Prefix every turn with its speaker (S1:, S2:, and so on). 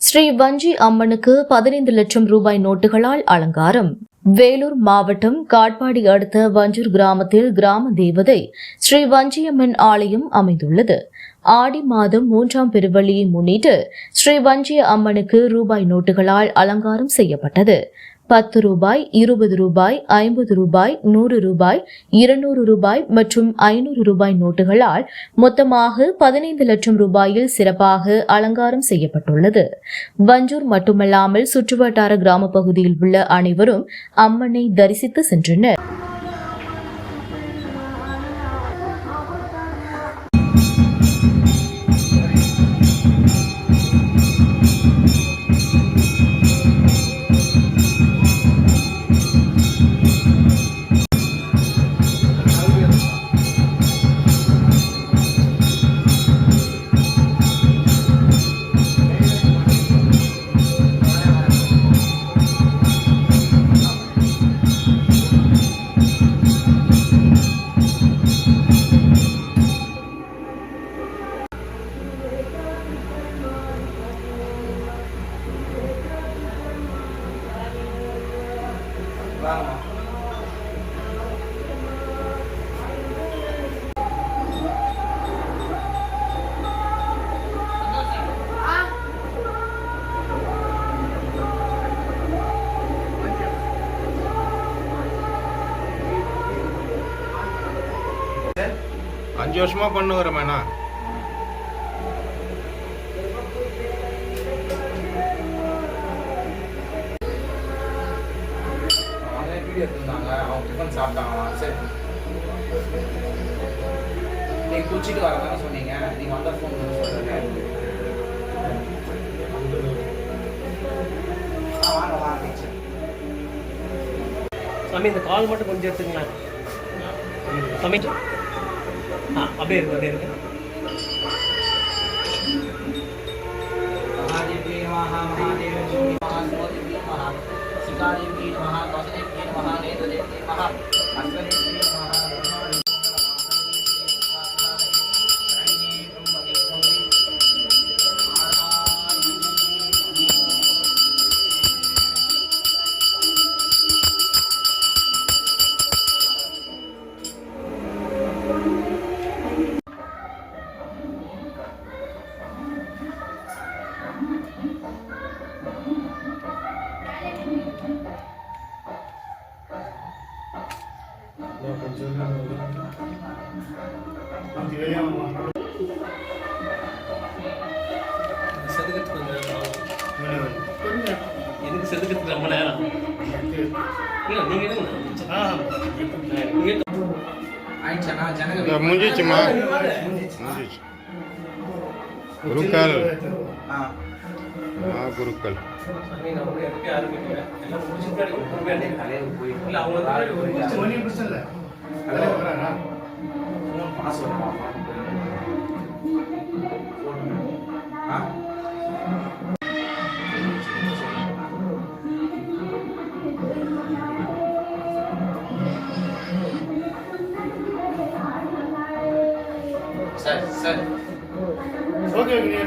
S1: ஸ்ரீ வஞ்சி அம்மனுக்கு 15 லட்சம் ரூபாய் நோட்டுகளால் அலங்காரம். வேலூர் மாவட்டம் காட்பாடி அடுத்த வஞ்சூர் கிராமத்தில் கிராம தேவதை ஸ்ரீ வஞ்சியம்மன் ஆலயம் அமைந்துள்ளது. ஆடி மாதம் 3ஆம் பெருவழியை முன்னிட்டு ஸ்ரீ வஞ்சிய அம்மனுக்கு ரூபாய் நோட்டுகளால் அலங்காரம் செய்யப்பட்டது. 10 ரூபாய், 20 ரூபாய், 50 ரூபாய், 100 ரூபாய், 200 ரூபாய் மற்றும் 500 ரூபாய் நோட்டுகளால் மொத்தமாக 15 லட்சம் ரூபாயில் சிறப்பாக அலங்காரம் செய்யப்பட்டுள்ளது. வஞ்சூர் மட்டுமல்லாமல் சுற்றுவட்டார கிராம பகுதியில் உள்ள அனைவரும் அம்மனை தரிசித்து சென்றனர்.
S2: அஞ்சு வருஷமா பண்ணுகிறேன்.
S3: அவங்க டிஃபன் சாப்பிட்டாங்களா? சரி, நீங்க குளிச்சுட்டு வரதானே சொன்னீங்க. நீங்க வந்த ஃபோன் சொல்லுங்க. வாங்க வாங்க
S4: சாமி, இந்த கால் மட்டும் கொஞ்சம் எடுத்துக்கலாம் சாமி. அப்படியே இருக்கு, அப்படியே இருக்கு.
S3: महादेवी नमः, महादेवी नमः, शिवदेवी नमः, शिवादेवी नमः, कौशलेवी नमः, नेत्रदेवी नमः, अश्वदेवी नमः,
S4: எதுக்கு செதுக்கிறதுக்கு ரொம்ப நேரம் இல்லை? நீங்கள்
S2: முடிஞ்சிச்சுமா? குருக்கள் குருக்கள்
S3: சரி சரி,
S5: ஓகே ஓகே.